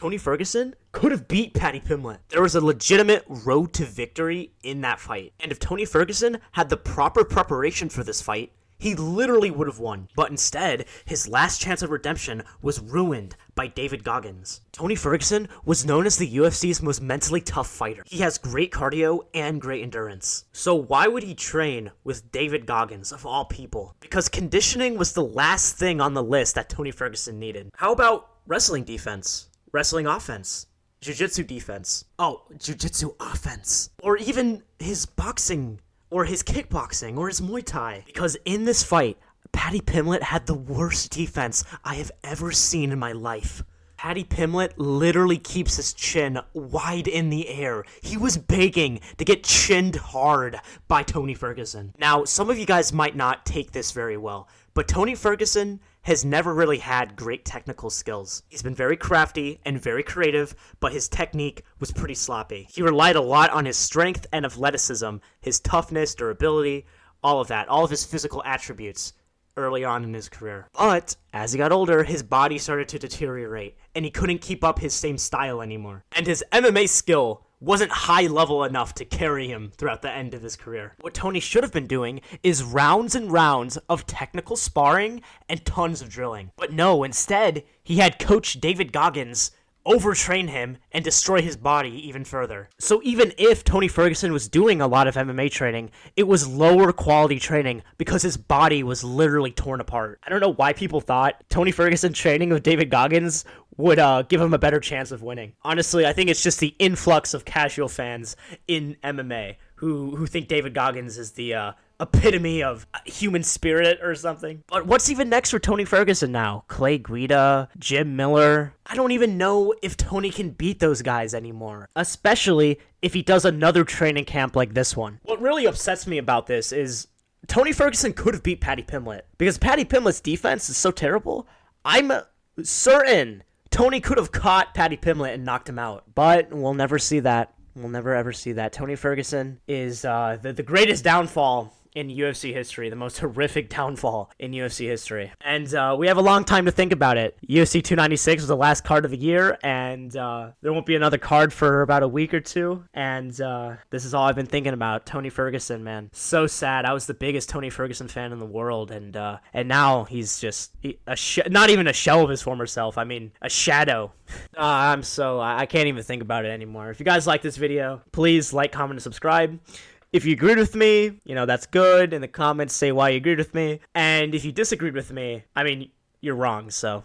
Tony Ferguson could have beat Paddy Pimblett. There was a legitimate road to victory in that fight. And if Tony Ferguson had the proper preparation for this fight, he literally would have won. But instead, his last chance of redemption was ruined by David Goggins. Tony Ferguson was known as the UFC's most mentally tough fighter. He has great cardio and great endurance. So why would he train with David Goggins, of all people? Because conditioning was the last thing on the list that Tony Ferguson needed. How about wrestling defense? Wrestling offense? Jiu-jitsu defense? Oh, jiu-jitsu offense. Or even his boxing, or his kickboxing, or his Muay Thai. Because in this fight, Paddy Pimblett had the worst defense I have ever seen in my life. Paddy Pimblett literally keeps his chin wide in the air. He was begging to get chinned hard by Tony Ferguson. Now, some of you guys might not take this very well, but Tony Ferguson has never really had great technical skills. He's been very crafty and very creative, but his technique was pretty sloppy. He relied a lot on his strength and athleticism, his toughness, durability, all of that, all of his physical attributes early on in his career. But as he got older, his body started to deteriorate, and he couldn't keep up his same style anymore. And his MMA skill wasn't high level enough to carry him throughout the end of his career. What Tony should have been doing is rounds and rounds of technical sparring and tons of drilling. But no, instead, he had Coach David Goggins overtrain him and destroy his body even further. So even if Tony Ferguson was doing a lot of MMA training, it was lower quality training because his body was literally torn apart. I don't know why people thought Tony Ferguson training with David Goggins would give him a better chance of winning. Honestly, I think it's just the influx of casual fans in MMA who think David Goggins is the epitome of human spirit or something. But what's even next for Tony Ferguson now? Clay Guida, Jim Miller. I don't even know if Tony can beat those guys anymore, especially if he does another training camp like this one. What really upsets me about this is Tony Ferguson could have beat Paddy Pimblett because Paddy Pimblett's defense is so terrible. I'm certain Tony could have caught Paddy Pimblett and knocked him out, but we'll never see that. We'll never ever see that. Tony Ferguson is the greatest downfall in UFC history, the most horrific downfall in UFC history. And we have a long time to think about it. UFC 296 was the last card of the year, and there won't be another card for about a week or two. And this is all I've been thinking about. Tony Ferguson, man. So sad. I was the biggest Tony Ferguson fan in the world, and now he's just not even a shell of his former self. I mean, a shadow. I can't even think about it anymore. If you guys like this video, please like, comment, and subscribe. If you agreed with me, that's good. In the comments, say why you agreed with me. And if you disagreed with me, I mean, you're wrong, so,